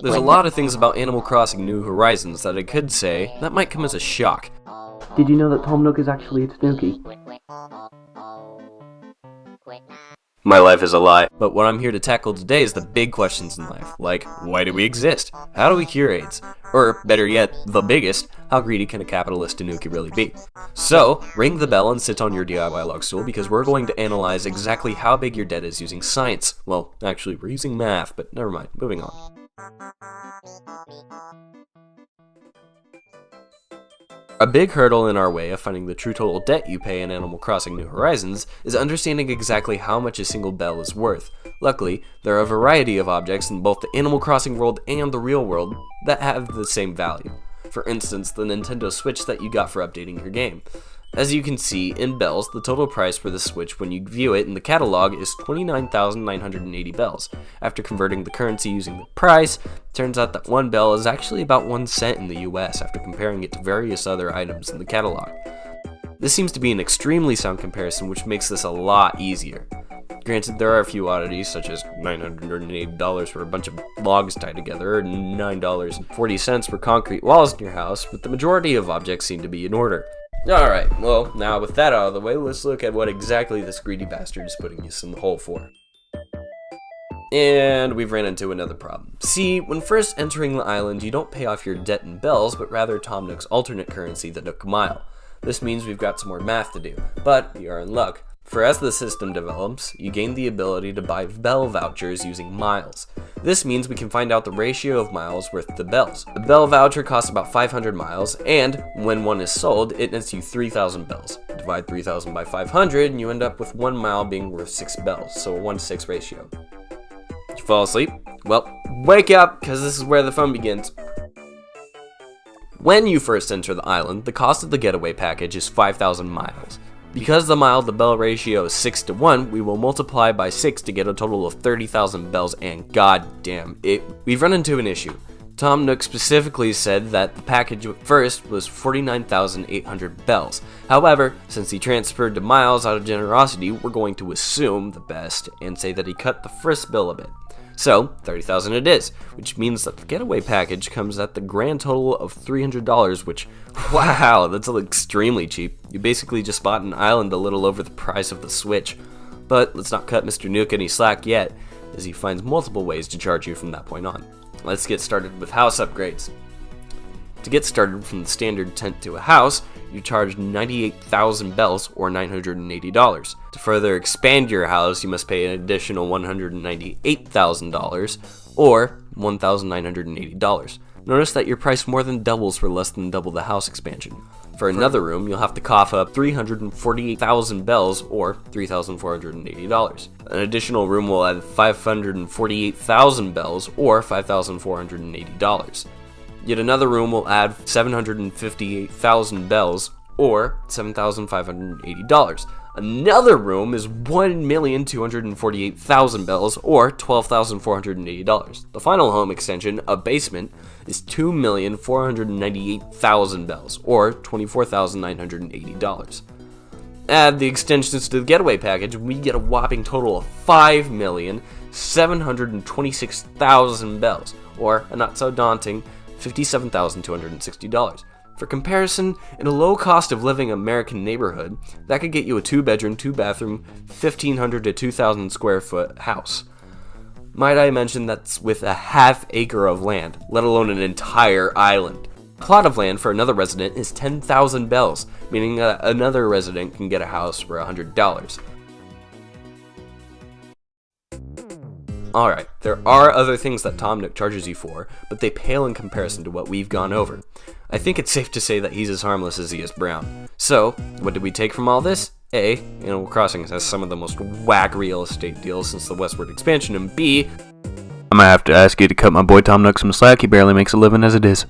There's a lot of things about Animal Crossing New Horizons that I could say that might come as a shock. Did you know that Tom Nook is actually a tanuki? My life is a lie. But what I'm here to tackle today is the big questions in life, like, why do we exist? How do we cure AIDS? Or, better yet, the biggest, how greedy can a capitalist tanuki really be? So, ring the bell and sit on your DIY log stool because we're going to analyze exactly how big your debt is using science. Well, actually, we're using math, but never mind, moving on. A big hurdle in our way of finding the true total debt you pay in Animal Crossing New Horizons is understanding exactly how much a single bell is worth. Luckily, there are a variety of objects in both the Animal Crossing world and the real world that have the same value. For instance, the Nintendo Switch that you got for updating your game. As you can see, in bells, the total price for the Switch when you view it in the catalog is 29,980 bells. After converting the currency using the price, it turns out that one bell is actually about 1 cent in the US after comparing it to various other items in the catalog. This seems to be an extremely sound comparison, which makes this a lot easier. Granted, there are a few oddities, such as $980 for a bunch of logs tied together, or $9.40 for concrete walls in your house, but the majority of objects seem to be in order. Alright, well, now with that out of the way, let's look at what exactly this greedy bastard is putting us in the hole for. And we've ran into another problem. See, when first entering the island, you don't pay off your debt in bells, but rather Tom Nook's alternate currency, the Nook Mile. This means we've got some more math to do, but we are in luck. For as the system develops, you gain the ability to buy bell vouchers using miles. This means we can find out the ratio of miles worth to bells. A bell voucher costs about 500 miles, and when one is sold, it nets you 3,000 bells. Divide 3,000 by 500, and you end up with 1 mile being worth 6 bells, so a 1-to-6 ratio. Did you fall asleep? Well, wake up, because this is where the fun begins. When you first enter the island, the cost of the getaway package is 5,000 miles. Because the mile to bell ratio is 6 to 1, we will multiply by 6 to get a total of 30,000 bells, and goddamn it, we've run into an issue. Tom Nook specifically said that the package at first was 49,800 bells. However, since he transferred to miles out of generosity, we're going to assume the best and say that he cut the first bill a bit. So, 30,000 it is, which means that the getaway package comes at the grand total of $300, which, wow, that's extremely cheap. You basically just bought an island a little over the price of the Switch. But let's not cut Mr. Nook any slack yet, as he finds multiple ways to charge you from that point on. Let's get started with house upgrades. To get started from the standard tent to a house, you charge 98,000 bells, or $980. To further expand your house, you must pay an additional $198,000, or $1,980. Notice that your price more than doubles for less than double the house expansion. For another room, you'll have to cough up 348,000 bells, or $3,480. An additional room will add 548,000 bells, or $5,480. Yet another room will add 758,000 bells, or $7,580. Another room is 1,248,000 bells, or $12,480. The final home extension, a basement, is 2,498,000 bells, or $24,980. Add the extensions to the getaway package, and we get a whopping total of 5,726,000 bells, or a not so daunting $57,260. For comparison, in a low cost of living American neighborhood, that could get you a 2-bedroom, 2-bathroom, 1,500 to 2,000 square foot house. Might I mention that's with a half acre of land, let alone an entire island. A plot of land for another resident is 10,000 bells, meaning that another resident can get a house for $100. Alright, there are other things that Tom Nook charges you for, but they pale in comparison to what we've gone over. I think it's safe to say that he's as harmless as he is brown. So, what did we take from all this? A, Animal Crossing has some of the most whack real estate deals since the westward expansion, and B, I'm gonna have to ask you to cut my boy Tom Nook some slack, he barely makes a living as it is.